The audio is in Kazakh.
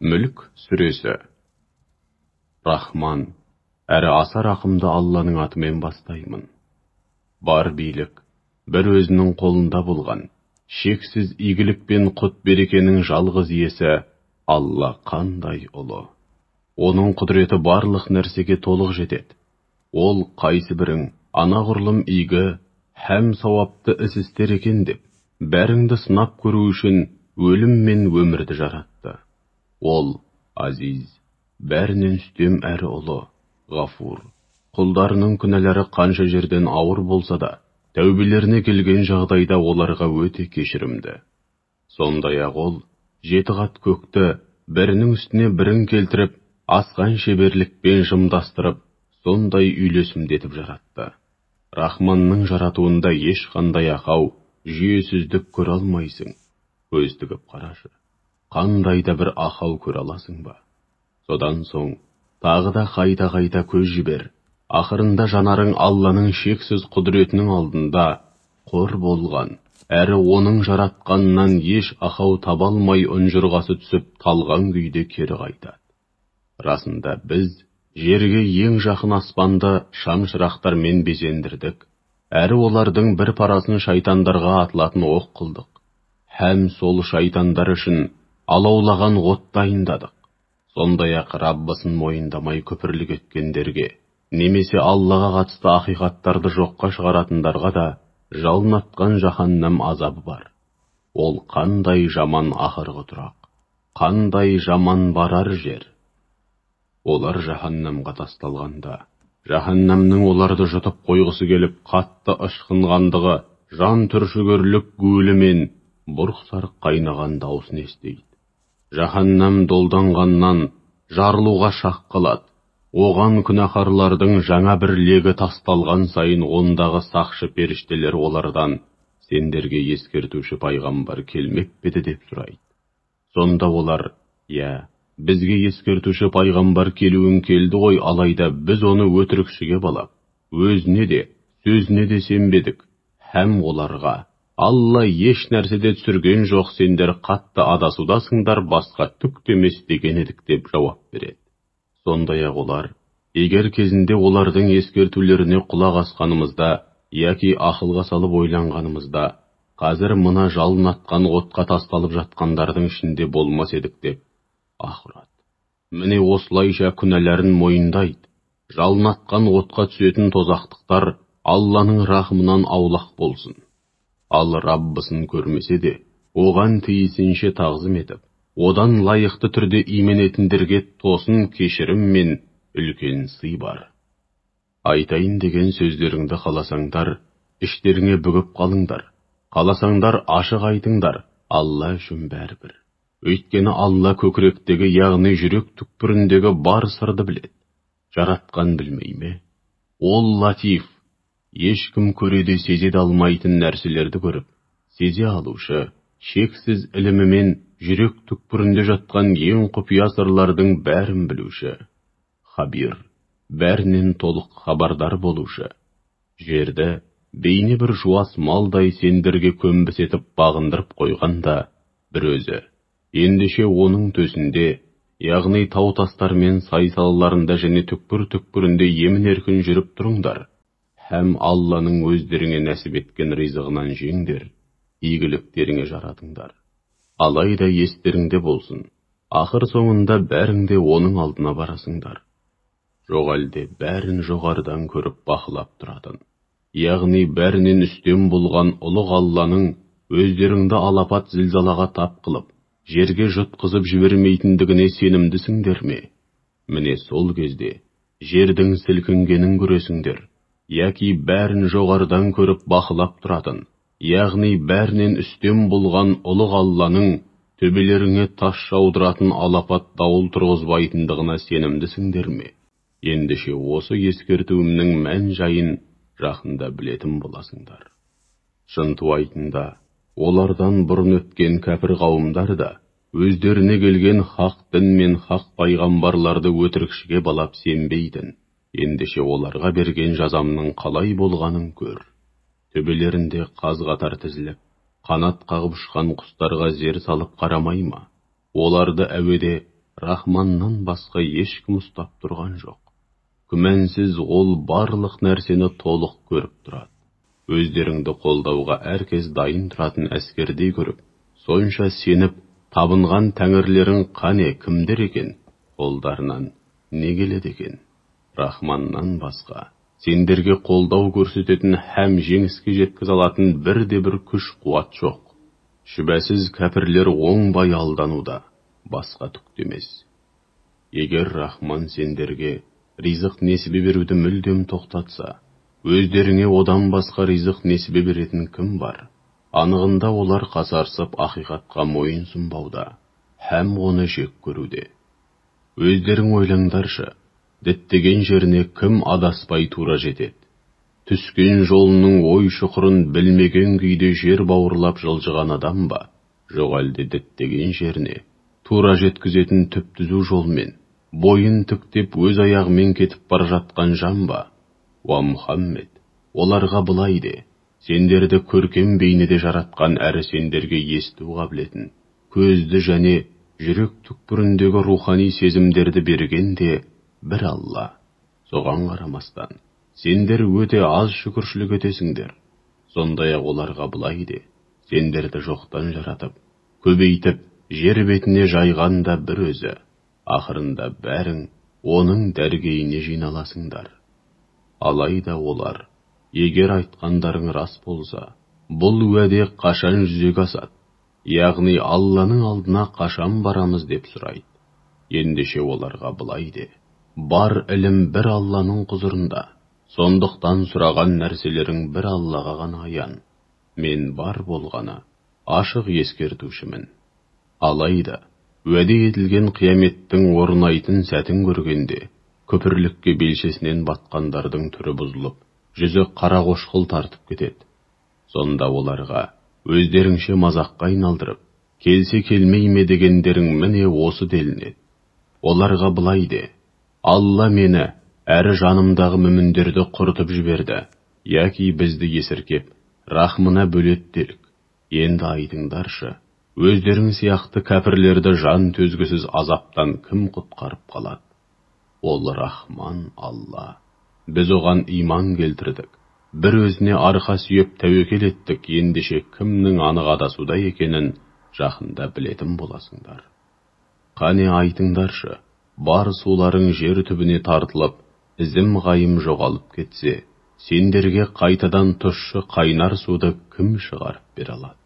Мүлк сүресі. Рахман, әрі аса рақымды Алланың атымен бастаймын. Бар билік, бір өзінің қолында болған, шексіз игілік пен құт берекенің жалғыз иесі Алла қандай ұлы. Оның құдіреті барлық нәрсеге толық жетеді. Ол қайсы бірің, анағұрлым игі, һәм сауапты іс істер екен деп, бәріңді сынап көру үшін өлім мен өмірді жаратты. Ол азиз, бәрінен үстем әрі ұлы, ғафур. Құлдарының күнәлары қанша жерден ауыр болса да, тәубелеріне келген жағдайда оларға өте кешірімді. Сондай-ақ ол, 7 қат көкті бірінің үстіне бірін келтіріп, асқан шеберлікпен жымдастырып, сондай үйлесімдетіп жаратты. Рахманның жаратуында ешқандай ақау, жүйесіздік көре алмайсың. Көз тігіп қарашы. Қандай да бір ақау көре аласың ба? Содан соң, тағы да қайта көз жібер. Ақырында жанарың Алланың шексіз құдіретінің алдында қор болған, әрі оның жаратқаннан еш ақау таба алмай ұнжырғасы түсіп талған күйде кері қайтады. Расында біз жерге ең жақын аспанды шам-шырақтармен безендірдік, әрі олардың бір парасын шайтандарға атылатын оқ қылдық. Һәм сол шайтандар үшін алаулаған от дайындадық. Сондай-ақ Раббысын мойындамай күпірлік еткендерге, немесе Аллаға қатысты ақиқаттарды жоққа шығаратындарға да жалынатқан жаһаннам азабы бар. Ол қандай жаман ақырғы тұрақ, қандай жаман барар жер. Олар жаһаннамға тасталғанда, жаһаннамның оларды жұтып қойғысы келіп қатты ышқынғандығы, жан түршігерлік гуілі мен бұрқ-сарқ қайнаған даусын естиді. Жаһаннам долданғаннан жарылуға шақ қалады. Оған күнәһарлардың жаңа бір легі тасталған сайын ондағы сақшы періштелер олардан сендерге ескертуші пайғамбар келмеп пе еді деп сұрайды. Сонда олар, бізге ескертуші пайғамбар келуін келді ғой, алайда біз оны өтірікшіге балап, өзіне де, сөзіне де сенбедік. Һәм оларға, Алла еш нәрседе түсірген жоқ, сендер қатты адасудасыңдар, басқа түк демес деген едік деп жауап береді. Сондай-ақ олар, егер кезінде олардың ескертулеріне құлақ асқанымызда, яки ақылға салып ойланғанымызда, қазір мына жалынатқан отқа тасталып жатқандардың ішінде болмас едік деп ақырады. Міне осылайша күнәләрін мойындайды. Жалынатқан отқа түсетін тозақтықтар Алланың рахымынан аулақ болсын. Ал Раббысын көрмесе де, оған тиісінше тағзым етіп, одан лайықты түрде именетіндерге тосын кешірім мен үлкен сый бар. Айтайын деген сөздеріңді қаласаңдар, іштеріңе бүгіп қалыңдар. Қаласаңдар ашық айтыңдар, Алла үшін бәрібір. Өйткені Алла көкіректегі, яғни жүрек түкпіріндегі бар сырды біледі. Жаратқан білмей ме? Ол латиф, ешкім көреде сезе алмайтын нәрселерді көріп, сезе алушы, шексіз ілімімен жүрек түкпірінде жатқан ең құпия сырлардың бәрін білуші. Хабир, бәрінен толық хабардар болушы. Жерді бейне бір жуас малдай сендерге көмбіс етіп бағындырып қойғанда, бір өзі, ендеше оның төсінде, яғни тау-тастар мен сай-салаларында және түкпір-түкпірінде емін-еркін жүріп тұрыңдар. Һәм Алланың өздеріңе нәсіп еткен ризығынан жеңдер, игіліктеріңе жаратыңдар. Алайда естеріңде болсын, ақыр соңында бәріңде оның алдына барасыңдар. Жоқ әлде бәрін жоғарыдан көріп бақылап тұратын, яғни бәрінен үстем болған ұлық Алланың өздеріңді алапат зілзалаға тап қылып, жерге жұтқызып жібермейтіндігіне сенімдісіңдер ме? Міне сол кезде жердің сілкінгенін көресіңдер, яки бәрін жоғарыдан көріп бақылап тұратын, яғни бәрінен үстем болған ұлық Алланың төбелеріңе тас жаудыратын алапат дауыл тұрғызбайтындығына сенімдісіңдер ме? Ендеше осы ескертуімнің мән жайын жақында білетін боласыңдар. Шынтуайтында, олардан бұрын өткен кәпір қауымдар да, өздеріне келген хақ дін мен хақ пайғамбарларды өтірікшіге балап сенбейтін. Ендеше оларға берген жазамның қалай болғанын көр. Төбелерінде қаз-қатар тізіліп, қанат қағып ұшқан құстарға зер салып қарамай ма? Оларды әуеде Рахманнан басқа ешкім ұстап тұрған жоқ. Күмәнсіз ол барлық нәрсені толық көріп тұрады. Өздеріңді қолдауға әркез дайын тұратын әскердей көріп, сонша сеніп, табынған тәңірлерің қане кімдер екен, қолдарынан не келеді екен? Рахманнан басқа, сендерге қолдау көрсететін һәм жеңіске жеткізе алатын бірде-бір күш-қуат жоқ. Шүбәсіз кәпірлер оңбай алдануда, басқа түк емес. Егер Рахман сендерге ризық несібе беруді мүлдем тоқтатса, өздеріңе одан басқа ризық несібе беретін кім бар? Анығында олар қасарсып ақиқатқа мойын сұнбауда, һәм оны жек көруде. Өздерің ойлаңдаршы, діттеген жеріне кім адаспай тура жетеді? Түскен жолының ой шұқырын білмеген күйде жер бауырлап жылжыған адам ба? Жоқ әлде діттеген жеріне тура жеткізетін түп-түзу жолмен, бойын тіктеп өз аяғымен кетіп бара жатқан жан ба? Уа Мұхаммед, оларға былай де, сендерді көркем бейнеде жаратқан әрі сендерге есту қабілетін, көзді және жүрек түкпіріндегі рухани сезімдерді берген де бір Алла. Соған қарамастан, сендер өте аз шүкіршілік етесіңдер. Сондай-ақ оларға былай де, сендерді жоқтан жаратып, көбейтіп, жер бетіне жайған да бір өзі. Ақырында бәрің оның дәргейіне жиналасыңдар. Алайда олар, егер айтқандарың рас болса, бұл уәде қашан жүзеге асады? Яғни Алланың алдына қашан барамыз деп сұрайды. Ендеше оларға былай де, бар ілім бір Алланың құзырында, сондықтан сұраған нәрселерің бір Аллаға ғана аян. Мен бар болғаны ашық ескертушімін. Алайда, уәде етілген қияметтің орнайтын сәтін көргенде, көпірлікке белшесінен батқандардың түрі бұзылып, жүзі қара қошқыл тартып кетеді. Сонда оларға өздеріңше мазаққа айналдырып, келсе келмей ме дегендерің міне осы делінеді. Оларға былай де, Алла мені әрі жанымдағы мүміндерді құртып жіберді, яки бізді есіркеп, рахмына бөлет делік. Енді айтыңдаршы, өздерің сияқты кәпірлерді жан төзгісіз азаптан кім құтқарып қалады? Ол Рахман Алла. Біз оған иман келтірдік. Бір өзіне арқа сүйеп тәуекел еттік, ендеше кімнің анық адасуда екенін жақында білетін боласыңдар. Қане айтыңдаршы, бар суларың жер түбіне тартылып, ізім ғайым жоғалып кетсе, сендерге қайтадан тұщы қайнар суды кім шығарып бере алады?